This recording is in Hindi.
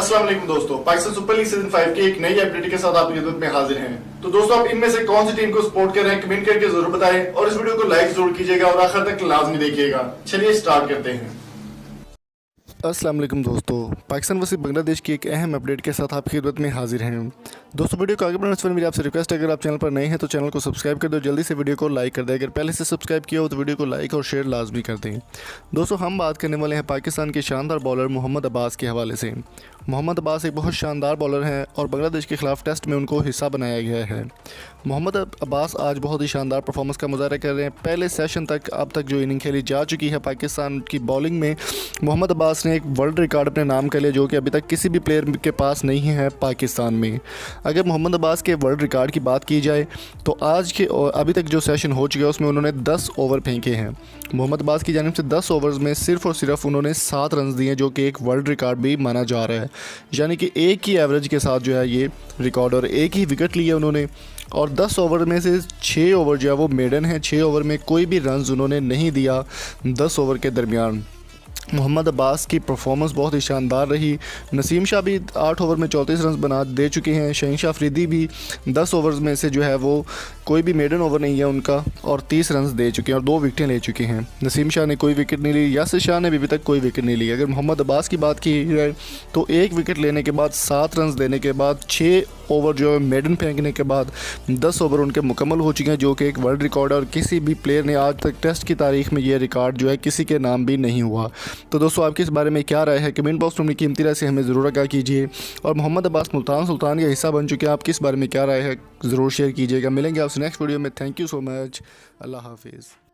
अस्सलाम वालेकुम दोस्तों, पाकिस्तान सुपर लीग सीजन 5 की एक नई अपडेट के साथ आपकी खिदमत में हाजिर हैं। तो दोस्तों, आप इनमें से कौन सी टीम को सपोर्ट कर रहे हैं कमेंट करके जरूर बताएं और इस वीडियो को लाइक जरूर कीजिएगा और आखिर तक लाजमी देखिएगा। चलिए स्टार्ट करते हैं। अस्सलाम वालेकुम दोस्तों, पाकिस्तान वर्सेस बांग्लादेश की एक अहम अपडेट के साथ आपकी खिदमत में हाजिर हैं। दोस्तों, वीडियो को आगे बढ़ाने से पहले मेरी आपसे रिक्वेस्ट है, अगर आप चैनल पर नए हैं तो चैनल को सब्सक्राइब कर दो, जल्दी से वीडियो को लाइक कर दें। अगर पहले से सब्सक्राइब किया हो तो वीडियो को लाइक और शेयर लाजमी कर दें। दोस्तों, हम बात करने वाले हैं पाकिस्तान के शानदार बॉलर मोहम्मद अब्बास के हवाले से। मोहम्मद अब्बास एक बहुत शानदार बॉलर हैं और बांग्लादेश के खिलाफ टेस्ट में उनको हिस्सा बनाया गया है। मोहम्मद अब्बास आज बहुत ही शानदार परफॉर्मेंस का मुजाहरा कर रहे हैं। पहले सेशन तक अब तक जो इनिंग खेली जा चुकी है पाकिस्तान की बॉलिंग में, मोहम्मद अब्बास ने एक वर्ल्ड रिकॉर्ड अपने नाम कर लिया, जो कि अभी तक किसी भी प्लेयर के पास नहीं है पाकिस्तान में। अगर मोहम्मद अब्बास के वर्ल्ड रिकॉर्ड की बात की जाए तो आज के अभी तक जो सेशन हो चुका है उसमें उन्होंने 10 ओवर फेंके हैं। मोहम्मद अब्बास की जानिब से 10 ओवर्स में सिर्फ और सिर्फ उन्होंने 7 रन दिए, जो कि एक वर्ल्ड रिकॉर्ड भी माना जा रहा है। यानी कि एक ही एवरेज के साथ जो है ये रिकॉर्ड, और एक ही विकेट लिए उन्होंने। और 10 ओवर में से 6 ओवर जो है वो मेडन है। 6 ओवर में कोई भी रन्स उन्होंने नहीं दिया 10 ओवर के दरमियान। मोहम्मद अब्बास की परफॉर्मेंस बहुत ही शानदार रही। नसीम शाह भी 8 ओवर में 34 रन बना दे चुके हैं। शहीन अफरीदी भी 10 ओवर्स में से जो है वो कोई भी मेडन ओवर नहीं है उनका, और 30 रन दे चुके हैं और 2 विकेटें ले चुके हैं। नसीम शाह ने कोई विकेट नहीं ली, यासिर शाह ने भी अभी तक कोई विकेट नहीं ली। अगर मोहम्मद अब्बास की बात की जाए तो 1 विकेट लेने के बाद, 7 रन देने के बाद, 6 ओवर जो है मेडन फेंकने के बाद 10 ओवर उनके मुकम्मल हो चुके हैं, जो कि एक वर्ल्ड रिकॉर्ड है। और किसी भी प्लेयर ने आज तक टेस्ट की तारीख में ये रिकॉर्ड जो है किसी के नाम भी नहीं हुआ। तो दोस्तों, आपकी इस बारे में क्या राय है? कमेंट बॉक्स में अपनी कीमती राय से हमें ज़रूर आगाह कीजिए। और मोहम्मद अब्बास मुल्तान सुल्तान का हिस्सा बन चुके हैं, आपकी इस बारे में क्या राय है ज़रूर शेयर कीजिएगा। मिलेंगे आपसे नेक्स्ट वीडियो में। Thank you so much. अल्लाह हाफिज़।